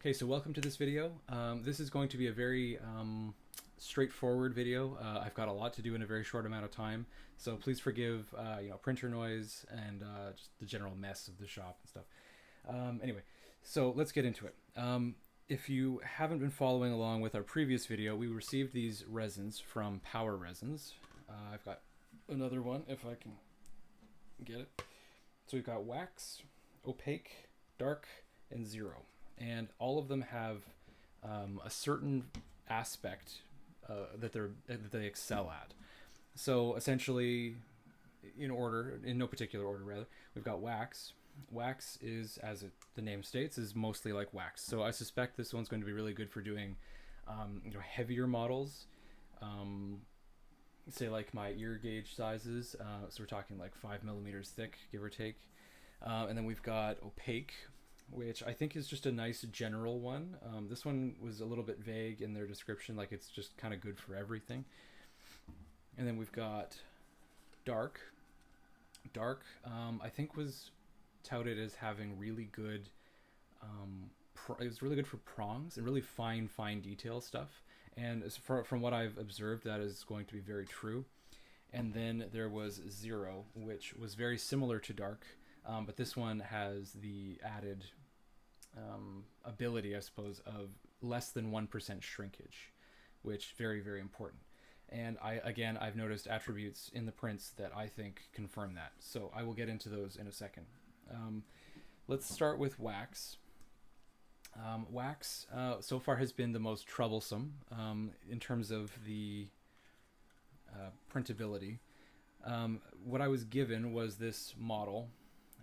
Okay, so welcome to this video. This is going to be a very straightforward video. I've got a lot to do in a very short amount of time, so please forgive printer noise and just the general mess of the shop and stuff. Anyway, so let's get into it. If you haven't been following along with our previous video, we received these resins from Power Resins. I've got another one if I can get it. So we've got wax, opaque, dark, and zero. And all of them have a certain aspect that they excel at. So essentially, in no particular order rather, we've got wax. Wax is, as the name states, is mostly like wax. So I suspect this one's going to be really good for doing heavier models. Say like my ear gauge sizes. So we're talking like 5 millimeters thick, give or take. And then we've got opaque, which I think is just a nice general one. This one was a little bit vague in their description, like it's just kind of good for everything. And then we've got dark. Dark, I think was touted as having really good, it was really good for prongs and really fine detail stuff. And from what I've observed, that is going to be very true. And then there was zero, which was very similar to dark. But this one has the added ability, I suppose, of less than 1% shrinkage, which very, very important. And I've noticed attributes in the prints that I think confirm that. So I will get into those in a second. Let's start with wax. Wax so far has been the most troublesome in terms of the printability. What I was given was this model.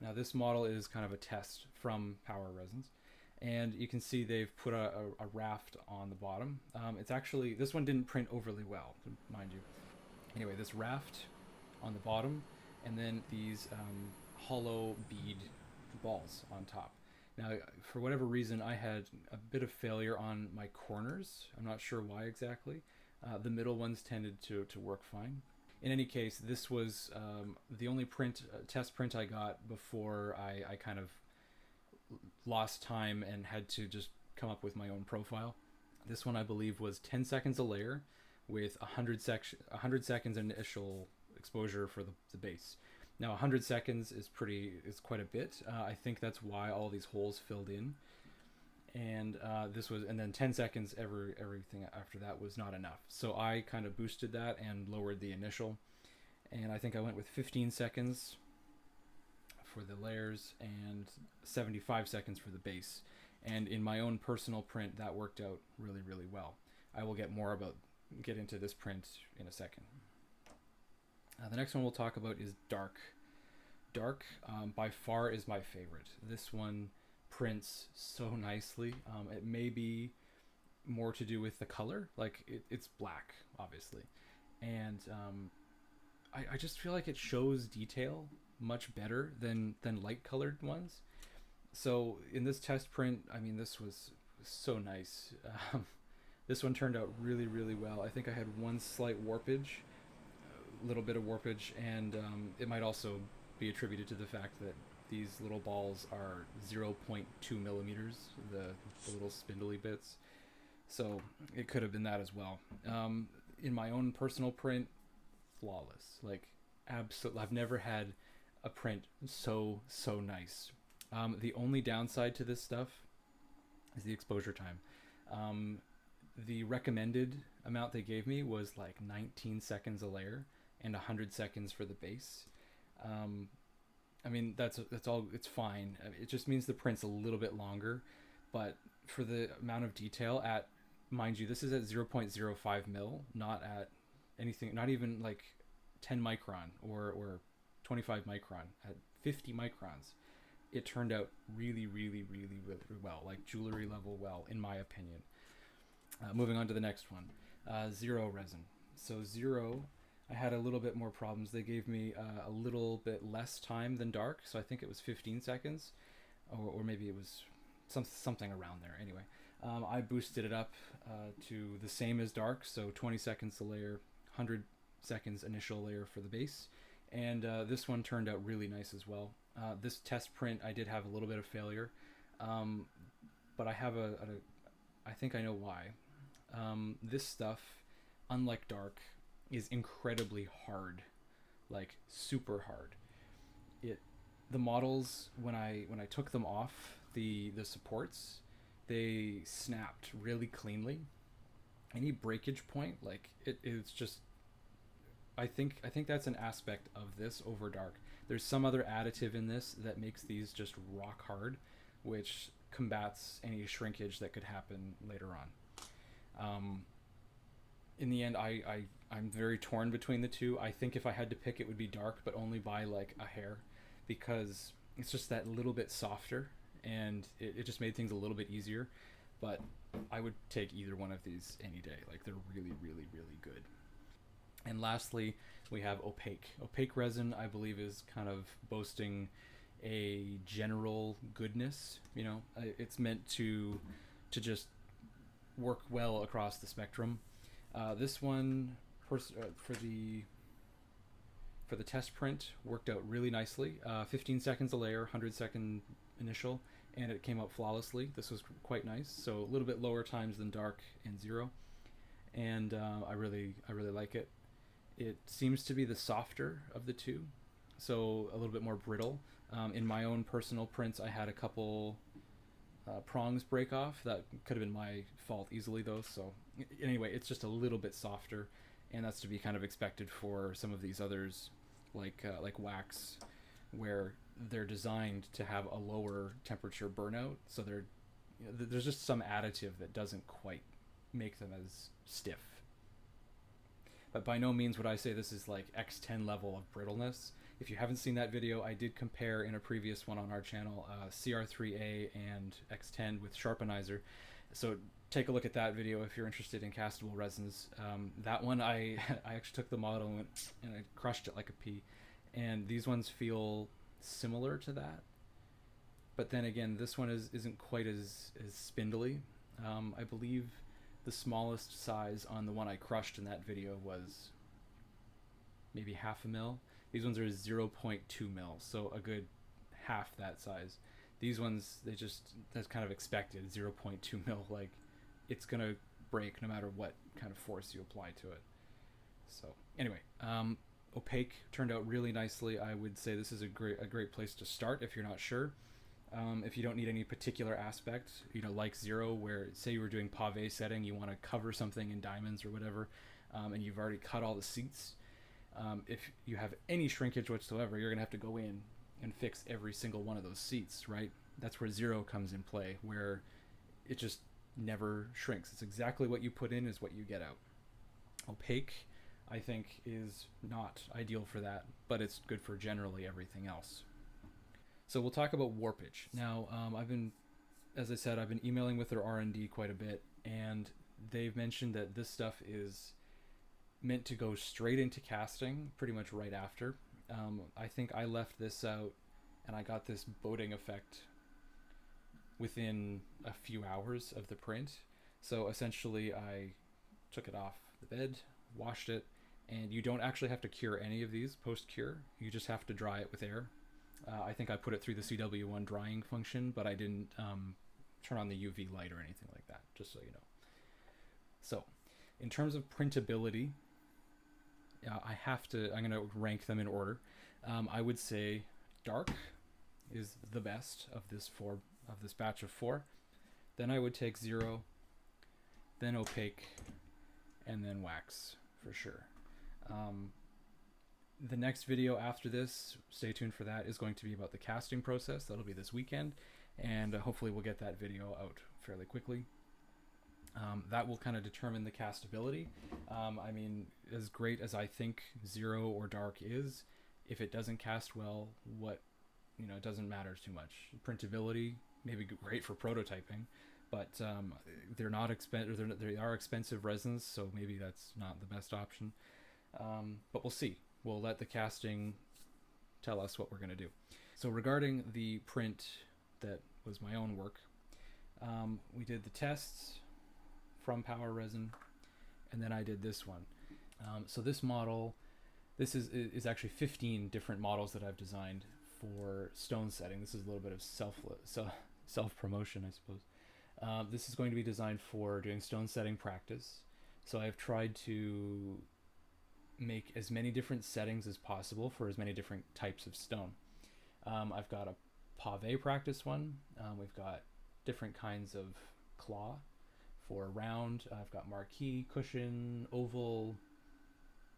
Now this model is kind of a test from Power Resins, and you can see they've put a raft on the bottom. It's actually, this one didn't print overly well, mind you. Anyway, this raft on the bottom, and then these hollow bead balls on top. Now, for whatever reason, I had a bit of failure on my corners. I'm not sure why exactly. The middle ones tended to work fine. In any case, this was the only test print I got before I kind of lost time and had to just come up with my own profile. This one, I believe, was 10 seconds a layer with 100 seconds initial exposure for the base. Now 100 seconds is quite a bit. I think that's why all these holes filled in. And then 10 seconds everything after that was not enough. So I kind of boosted that and lowered the initial. And I think I went with 15 seconds for the layers and 75 seconds for the base. And in my own personal print, that worked out really, really well. I will get into this print in a second. The next one we'll talk about is dark. Dark, by far, is my favorite. This one prints so nicely. It may be more to do with the color, like it's black, obviously, and I just feel like it shows detail much better than light colored ones. So in this test print, I mean, this was so nice. This one turned out really, really well. I think I had one slight warpage, a little bit of warpage, and it might also be attributed to the fact that these little balls are 0.2 millimeters, the little spindly bits. So it could have been that as well. In my own personal print, flawless. Like, absolutely, I've never had a print so nice. The only downside to this stuff is the exposure time. The recommended amount they gave me was like 19 seconds a layer and 100 seconds for the base. I mean, that's all. It's fine. It just means the print's a little bit longer, but for the amount of detail at, mind you, this is at 0.05 mil, not at anything, not even like 10 micron or 25 micron. At 50 microns, it turned out really, really, really, really well, like jewelry level well, in my opinion. Moving on to the next one, zero resin. So zero, I had a little bit more problems. They gave me a little bit less time than dark, so I think it was 15 seconds, or maybe it was something around there. Anyway, I boosted it up to the same as dark, so 20 seconds a layer, 100 seconds initial layer for the base, and this one turned out really nice as well. This test print, I did have a little bit of failure, but I have I think I know why. This stuff, unlike dark, is incredibly hard, like super hard. It the models when I took them off the supports, they snapped really cleanly. Any breakage point, like it's just I think that's an aspect of this over dark. There's some other additive in this that makes these just rock hard, which combats any shrinkage that could happen later on. In the end, I'm very torn between the two. I think if I had to pick, it would be dark, but only by like a hair, because it's just that little bit softer, and it just made things a little bit easier. But I would take either one of these any day. Like they're really, really, really good. And lastly, we have Opaque. Opaque resin, I believe, is kind of boasting a general goodness. You know, it's meant to just work well across the spectrum. This one for the test print worked out really nicely. 15 seconds a layer, 100-second initial, and it came out flawlessly. This was quite nice. So a little bit lower times than dark and zero, and I really like it. It seems to be the softer of the two, so a little bit more brittle. In my own personal prints, I had a couple prongs break off. That could have been my fault easily, though. So anyway, it's just a little bit softer, and that's to be kind of expected for some of these others, like wax, where they're designed to have a lower temperature burnout. So there's just some additive that doesn't quite make them as stiff. But by no means would I say this is like X10 level of brittleness. If you haven't seen that video, I did compare in a previous one on our channel CR3A and X10 with Sharpenizer. So take a look at that video if you're interested in castable resins. That one, I actually took the model and I crushed it like a pea. And these ones feel similar to that. But then again, this one isn't quite as spindly. I believe the smallest size on the one I crushed in that video was maybe half a mil. These ones are 0.2 mil, so a good half that size. These ones, that's kind of expected, 0.2 mil. Like, it's gonna break no matter what kind of force you apply to it. So anyway, Opaque turned out really nicely. I would say this is a great place to start if you're not sure. If you don't need any particular aspect, you know, like Zero, where say you were doing pave setting, you want to cover something in diamonds or whatever, and you've already cut all the seats. If you have any shrinkage whatsoever, you're gonna have to go in and fix every single one of those seats, right? That's where Zero comes in play, where it just never shrinks. It's exactly what you put in is what you get out. Opaque, I think, is not ideal for that, but it's good for generally everything else. So we'll talk about warpage. Now, as I said, I've been emailing with their R&D quite a bit, and they've mentioned that this stuff is meant to go straight into casting pretty much right after. I think I left this out, and I got this boating effect within a few hours of the print. So essentially, I took it off the bed, washed it, and you don't actually have to cure any of these post-cure. You just have to dry it with air. I think I put it through the CW1 drying function, but I didn't turn on the UV light or anything like that, just so you know. So, in terms of printability, I'm going to rank them in order. I would say dark is the best of this batch of 4. Then I would take Zero, then Opaque, and then wax for sure. The next video after this, stay tuned for that, is going to be about the casting process. That'll be this weekend, and hopefully we'll get that video out fairly quickly. That will kind of determine the castability. I mean, as great as I think Zero or dark is, if it doesn't cast well, it doesn't matter too much. Printability may be great for prototyping, but they are expensive resins, so maybe that's not the best option. But we'll see. We'll let the casting tell us what we're going to do. So regarding the print that was my own work, we did the tests from Power Resin, and then I did this one. So this model, this is actually 15 different models that I've designed for stone setting. This is a little bit of self-promotion, I suppose. This is going to be designed for doing stone setting practice. So I've tried to make as many different settings as possible for as many different types of stone. I've got a pave practice one. We've got different kinds of claw for round. I've got marquee, cushion, oval,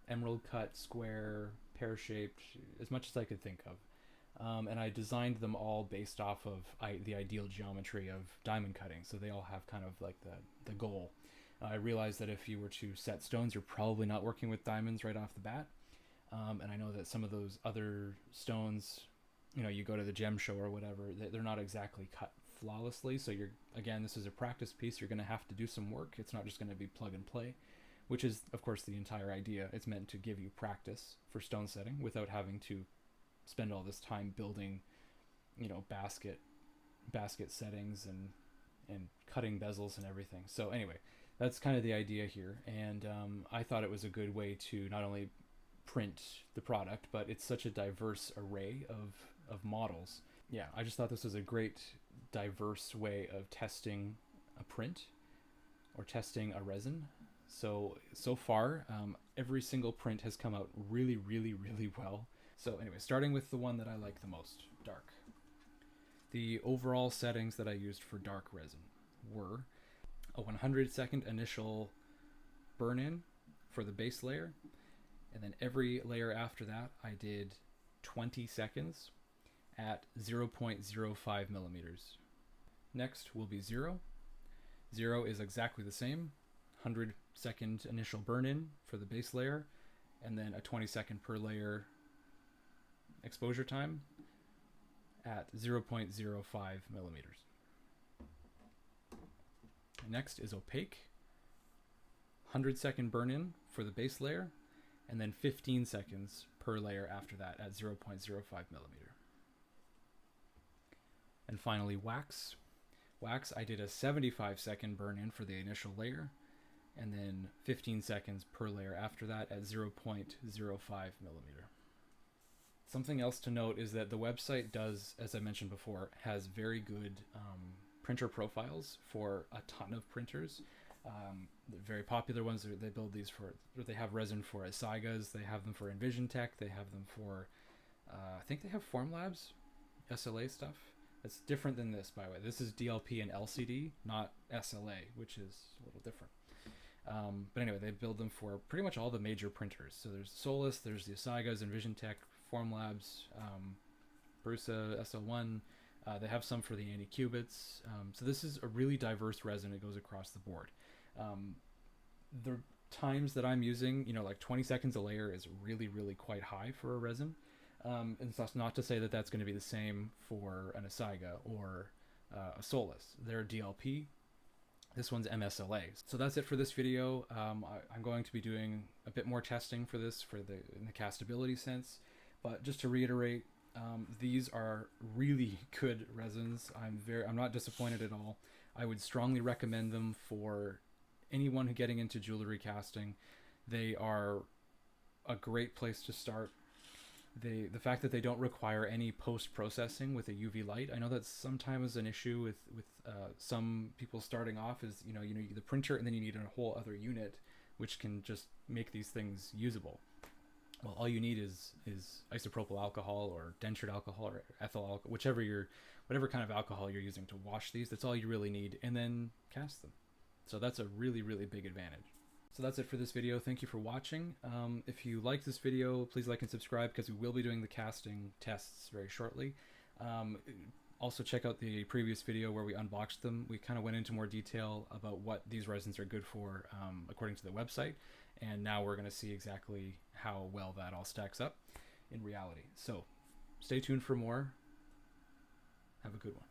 emerald cut, square, pear-shaped, as much as I could think of. And I designed them all based off of the ideal geometry of diamond cutting, so they all have kind of like the goal. I realized that if you were to set stones, you're probably not working with diamonds right off the bat. And I know that some of those other stones, you go to the gem show or whatever, they're not exactly cut flawlessly. So again, this is a practice piece. You're going to have to do some work. It's not just going to be plug and play, which is, of course, the entire idea. It's meant to give you practice for stone setting without having to spend all this time building, basket settings and cutting bezels and everything. So anyway, that's kind of the idea here. And I thought it was a good way to not only print the product, but it's such a diverse array of models. Yeah, I just thought this was a great diverse way of testing a print or testing a resin. So far, every single print has come out really, really, really well. So anyway, starting with the one that I like the most, dark. The overall settings that I used for dark resin were a 100-second initial burn-in for the base layer, and then every layer after that I did 20 seconds at 0.05 millimeters. Next will be 0. 0 is exactly the same, 100-second initial burn-in for the base layer, and then a 20-second per layer exposure time at 0.05 millimeters. Next is opaque, 100-second burn-in for the base layer, and then 15 seconds per layer after that at 0.05 millimeter. And finally, wax. Wax, I did a 75-second burn-in for the initial layer, and then 15 seconds per layer after that at 0.05 millimeter. Something else to note is that the website does, as I mentioned before, has very good printer profiles for a ton of printers. The very popular ones, they build these for, or they have resin for Asaigas, they have them for EnvisionTech, they have them for, I think they have Formlabs, SLA stuff. It's different than this, by the way. This is DLP and LCD, not SLA, which is a little different. But anyway, they build them for pretty much all the major printers. So there's Solus, there's the Asaigas, EnvisionTech, Formlabs, Prusa, SL1. They have some for the Anycubics. So this is a really diverse resin. It goes across the board. The times that I'm using, like 20 seconds a layer is really, really quite high for a resin. And that's not to say that that's going to be the same for an Asaiga or a Solus. They're DLP. This one's MSLA. So that's it for this video. I'm going to be doing a bit more testing for this in the castability sense. But just to reiterate, these are really good resins. I'm not disappointed at all. I would strongly recommend them for anyone who getting into jewelry casting. They are a great place to start. The fact that they don't require any post-processing with a UV light. I know that's sometimes an issue with some people starting off is, you need the printer and then you need a whole other unit, which can just make these things usable. Well, all you need is isopropyl alcohol or dentured alcohol or ethyl alcohol, whatever kind of alcohol you're using to wash these. That's all you really need, and then cast them. So that's a really, really big advantage. So that's it for this video. Thank you for watching. If you like this video, please like and subscribe because we will be doing the casting tests very shortly. Also check out the previous video where we unboxed them. We kind of went into more detail about what these resins are good for according to the website. And now we're going to see exactly how well that all stacks up in reality. So stay tuned for more. Have a good one.